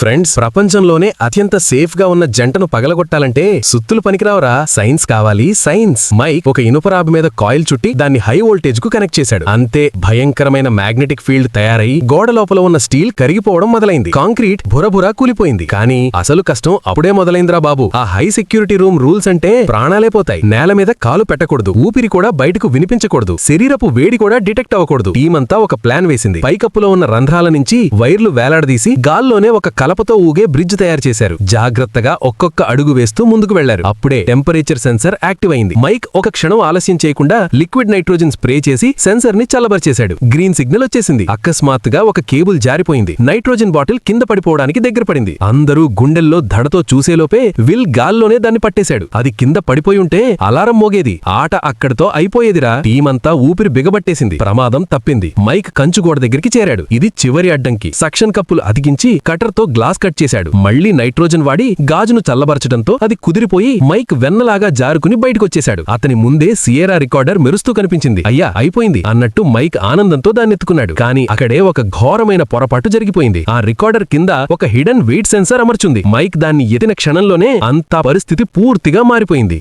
Friends, ప్రపంచంలోనే అత్యంత safe గా ఉన్న జంటను పగలగొట్టాలంటే సుత్తులు పనికిరావరా, సైన్స్ కావాలి. సైన్స్. మైక్ ఒక ఇనుపరాబు మీద కాయిల్ చుట్టి దాన్ని హై వోల్టేజ్ కు కనెక్ట్ చేశాడు. అంతే, భయంకరమైన మ్యాగ్నెటిక్ ఫీల్డ్ తయారై గోడ లోపల ఉన్న స్టీల్ కరిగిపోవడం మొదలైంది. కాంక్రీట్ భురభురా కూలిపోయింది. కానీ అసలు కష్టం అప్పుడే మొదలైందిరా బాబు. ఆ హై సెక్యూరిటీ రూమ్ రూల్స్ అంటే ప్రాణాలే పోతాయి. నేల మీద కాలు పెట్టకూడదు, ఊపిరి కూడా బయటకు వినిపించకూడదు, శరీరపు వేడి కూడా డిటెక్ట్ అవ్వకూడదు. టీమంతా ఒక ప్లాన్ వేసింది. పైకప్పులో ఉన్న రంధ్రాల నుంచి వైర్లు వేలాడదీసి గాల్లోనే ఒక కలపతో ఊగే బ్రిడ్జ్ తయారు చేశారు. జాగ్రత్తగా ఒక్కొక్క అడుగు వేస్తూ ముందుకు వెళ్లారు. అప్పుడే టెంపరేచర్ సెన్సర్ యాక్టివ్ అయింది. మైక్ ఒక క్షణం ఆలస్యం చేయకుండా లిక్విడ్ నైట్రోజన్ స్ప్రే చేసి సెన్సర్ ని చల్లబరిచేశాడు. గ్రీన్ సిగ్నల్ వచ్చేసింది. అకస్మాత్తుగా ఒక కేబుల్ జారిపోయింది. నైట్రోజన్ బాటిల్ కింద పడిపోవడానికి దగ్గర పడింది. అందరూ గుండెల్లో దడతో చూసేలోపే విల్ గాల్లోనే దాన్ని పట్టేశాడు. అది కింద పడిపోయి ఉంటే అలారం మోగేది. ఆట అక్కడితో అయిపోయేదిరా. టీమంతా ఊపిరి బిగబట్టేసింది. ప్రమాదం తప్పింది. మైక్ కంచుగోడ దగ్గరికి చేరాడు. ఇది చివరి అడ్డంకి. సక్షన్ కప్పులు అతికించి కటర్తో గ్లాస్ కట్ చేశాడు. మళ్లీ నైట్రోజన్ వాడి గాజును చల్లబరచడంతో అది కుదిరిపోయి మైక్ వెన్నలాగా జారుకుని బయటకొచ్చేశాడు. అతని ముందే సియేరా రికార్డర్ మెరుస్తూ కనిపించింది. అయ్యా, అయిపోయింది అన్నట్టు మైక్ ఆనందంతో దాన్నెత్తుకున్నాడు. కానీ అక్కడే ఒక ఘోరమైన పొరపాటు జరిగిపోయింది. ఆ రికార్డర్ కింద ఒక హిడెన్ వెయిట్ సెన్సార్ అమర్చుంది. మైక్ దాన్ని ఎత్తిన క్షణంలోనే అంతా పరిస్థితి పూర్తిగా మారిపోయింది.